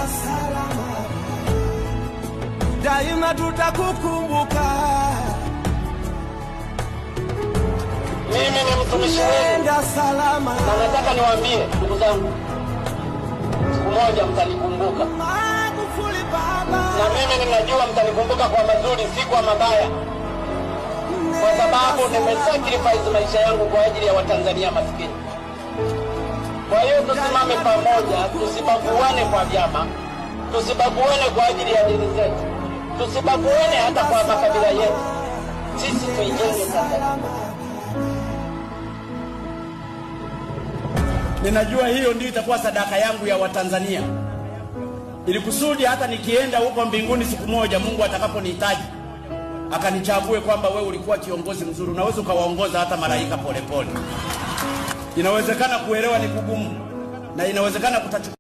salama, daima tutakukumbuka. Mimi ni mtumishi wenu na nataka niwaambie ndugu zangu, siku moja mtanikumbuka. Na mimi ninajua mtanikumbuka kwa mazuri, si kwa mabaya, kwa sababu nimesacrifice maisha yangu kwa ajili ya Watanzania maskini. Kwa hiyo tusimame pamoja, tusibaguane kwa vyama, tusibaguane kwa ajili ya dini zetu, tusibaguane hata kwa makabila yetu. Sisi tuijenge Tanzania. Ninajua hiyo ndio itakuwa sadaka yangu ya Watanzania, ili kusudi hata nikienda huko mbinguni siku moja, Mungu atakaponihitaji akanichague kwamba wewe ulikuwa kiongozi mzuri, unaweza ukawaongoza hata malaika polepole. Inawezekana kuelewa ni kugumu, na inawezekana kutachukua